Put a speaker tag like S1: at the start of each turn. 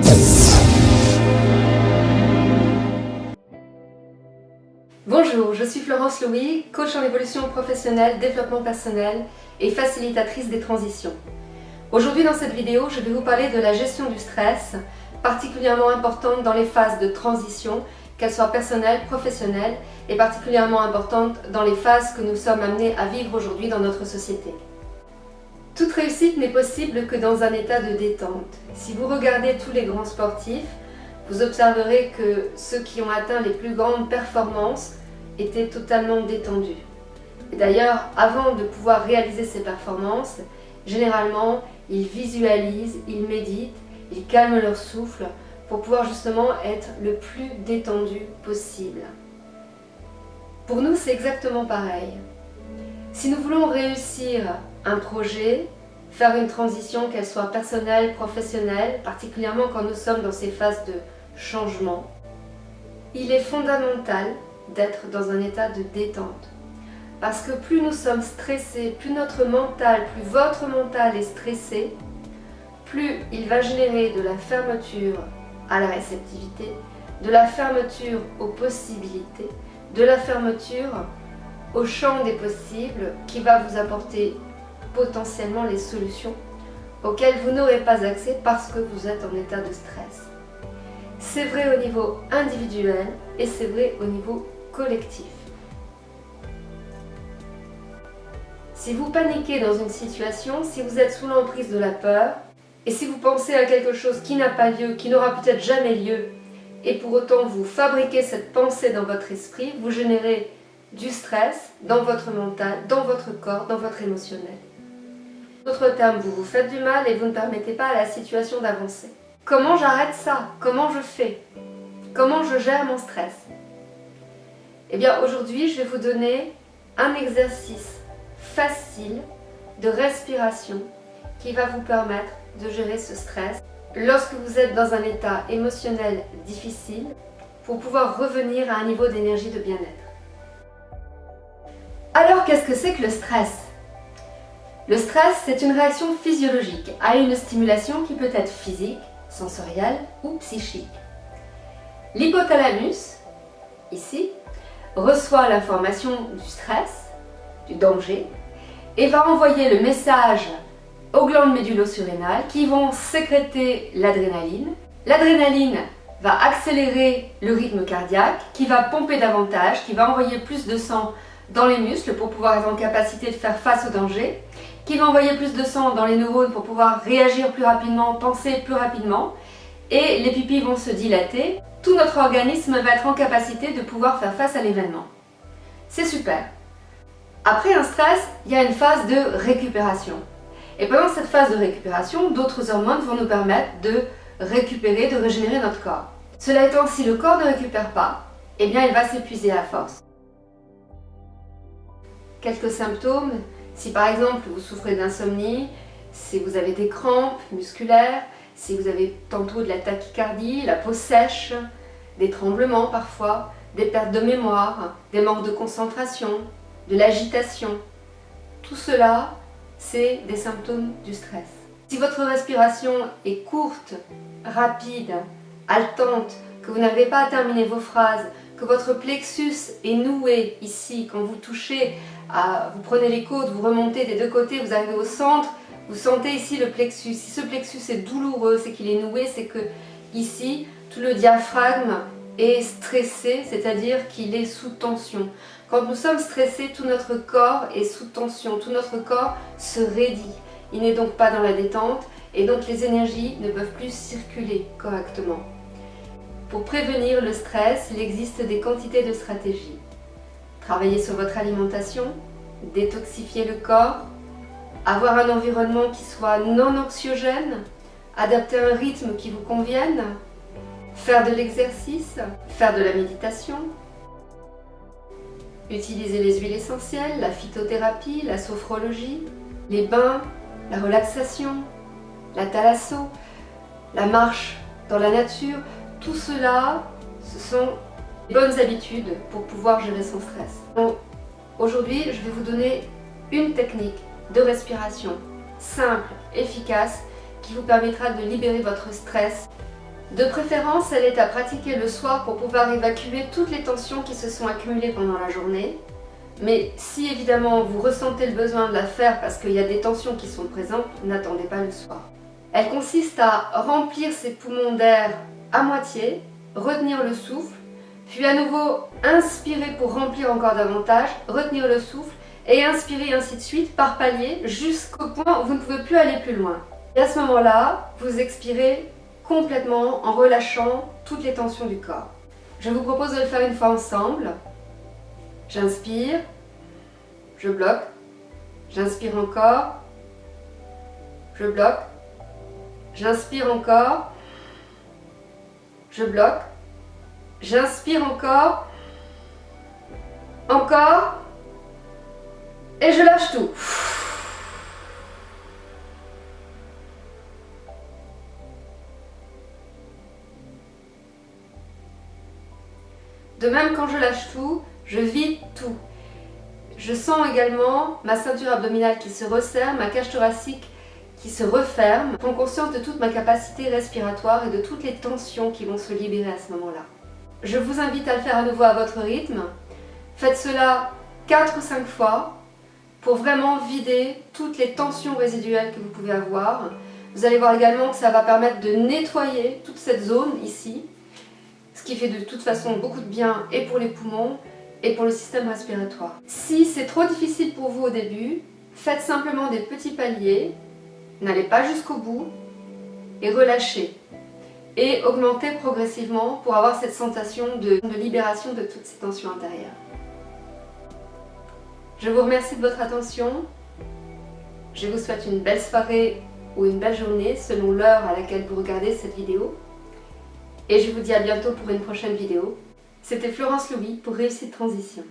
S1: stress.
S2: Bonjour, je suis Florence Louis, coach en évolution professionnelle, développement personnel et facilitatrice des transitions. Aujourd'hui dans cette vidéo, je vais vous parler de la gestion du stress, particulièrement importante dans les phases de transition, qu'elles soient personnelles, professionnelles, et particulièrement importante dans les phases que nous sommes amenés à vivre aujourd'hui dans notre société. Toute réussite n'est possible que dans un état de détente. Si vous regardez tous les grands sportifs, vous observerez que ceux qui ont atteint les plus grandes performances étaient totalement détendus. Et d'ailleurs, avant de pouvoir réaliser ces performances, généralement, ils visualisent, ils méditent, ils calment leur souffle pour pouvoir justement être le plus détendu possible. Pour nous, c'est exactement pareil. Si nous voulons réussir un projet, faire une transition, qu'elle soit personnelle, professionnelle, particulièrement quand nous sommes dans ces phases de changement, il est fondamental d'être dans un état de détente. Parce que plus nous sommes stressés, plus notre mental, plus votre mental est stressé, plus il va générer de la fermeture à la réceptivité, de la fermeture aux possibilités, de la fermeture au champ des possibles qui va vous apporter potentiellement les solutions auxquelles vous n'aurez pas accès parce que vous êtes en état de stress. C'est vrai au niveau individuel et c'est vrai au niveau collectif. Si vous paniquez dans une situation, si vous êtes sous l'emprise de la peur, et si vous pensez à quelque chose qui n'a pas lieu, qui n'aura peut-être jamais lieu, et pour autant vous fabriquez cette pensée dans votre esprit, vous générez du stress dans votre mental, dans votre corps, dans votre émotionnel. En d'autres termes, vous vous faites du mal et vous ne permettez pas à la situation d'avancer. Comment j'arrête ça? Comment je fais? Comment je gère mon stress? Eh bien aujourd'hui, je vais vous donner un exercice facile de respiration qui va vous permettre de gérer ce stress lorsque vous êtes dans un état émotionnel difficile pour pouvoir revenir à un niveau d'énergie de bien-être. Alors qu'est-ce que c'est que le stress? Le stress, c'est une réaction physiologique à une stimulation qui peut être physique, sensorielle ou psychique. L'hypothalamus, ici, reçoit l'information du stress, du danger, et va envoyer le message aux glandes médulo-surrénales qui vont sécréter l'adrénaline. L'adrénaline va accélérer le rythme cardiaque, qui va pomper davantage, qui va envoyer plus de sang dans les muscles pour pouvoir être en capacité de faire face au danger, qui va envoyer plus de sang dans les neurones pour pouvoir réagir plus rapidement, penser plus rapidement, et les pupilles vont se dilater. Tout notre organisme va être en capacité de pouvoir faire face à l'événement. C'est super. Après un stress, il y a une phase de récupération. Et pendant cette phase de récupération, d'autres hormones vont nous permettre de récupérer, de régénérer notre corps. Cela étant, si le corps ne récupère pas, eh bien il va s'épuiser à force. Quelques symptômes, si par exemple vous souffrez d'insomnie, si vous avez des crampes musculaires, si vous avez tantôt de la tachycardie, la peau sèche, des tremblements parfois, des pertes de mémoire, des manques de concentration, de l'agitation, tout cela, c'est des symptômes du stress. Si votre respiration est courte, rapide, haletante, que vous n'arrivez pas à terminer vos phrases, que votre plexus est noué ici, quand vous touchez, vous prenez les côtes, vous remontez des deux côtés, vous arrivez au centre, vous sentez ici le plexus. Si ce plexus est douloureux, c'est qu'il est noué, c'est que ici, tout le diaphragme est stressé, c'est-à-dire qu'il est sous tension. Quand nous sommes stressés, tout notre corps est sous tension, tout notre corps se raidit. Il n'est donc pas dans la détente et donc les énergies ne peuvent plus circuler correctement. Pour prévenir le stress, il existe des quantités de stratégies. Travailler sur votre alimentation, détoxifier le corps, avoir un environnement qui soit non anxiogène, adapter un rythme qui vous convienne, faire de l'exercice, faire de la méditation, utiliser les huiles essentielles, la phytothérapie, la sophrologie, les bains, la relaxation, la thalasso, la marche dans la nature, tout cela, ce sont des bonnes habitudes pour pouvoir gérer son stress. Donc, aujourd'hui, je vais vous donner une technique de respiration simple, efficace, qui vous permettra de libérer votre stress De préférence, elle est à pratiquer le soir pour pouvoir évacuer toutes les tensions qui se sont accumulées pendant la journée. Mais si évidemment vous ressentez le besoin de la faire parce qu'il y a des tensions qui sont présentes, n'attendez pas le soir. Elle consiste à remplir ses poumons d'air à moitié, retenir le souffle, puis à nouveau inspirer pour remplir encore davantage, retenir le souffle et inspirer ainsi de suite par palier jusqu'au point où vous ne pouvez plus aller plus loin. Et à ce moment-là, vous expirez complètement en relâchant toutes les tensions du corps. Je vous propose de le faire une fois ensemble. J'inspire, je bloque, j'inspire encore, je bloque, j'inspire encore, je bloque, j'inspire encore, et je lâche tout. De même, quand je lâche tout, je vide tout. Je sens également ma ceinture abdominale qui se resserre, ma cage thoracique qui se referme. Je prends conscience de toute ma capacité respiratoire et de toutes les tensions qui vont se libérer à ce moment-là. Je vous invite à le faire à nouveau à votre rythme. Faites cela 4 ou 5 fois pour vraiment vider toutes les tensions résiduelles que vous pouvez avoir. Vous allez voir également que ça va permettre de nettoyer toute cette zone ici, ce qui fait de toute façon beaucoup de bien et pour les poumons et pour le système respiratoire. Si c'est trop difficile pour vous au début, faites simplement des petits paliers, n'allez pas jusqu'au bout et relâchez. Et augmentez progressivement pour avoir cette sensation de libération de toutes ces tensions intérieures. Je vous remercie de votre attention. Je vous souhaite une belle soirée ou une belle journée selon l'heure à laquelle vous regardez cette vidéo. Et je vous dis à bientôt pour une prochaine vidéo. C'était Florence Louis pour Réussite Transition.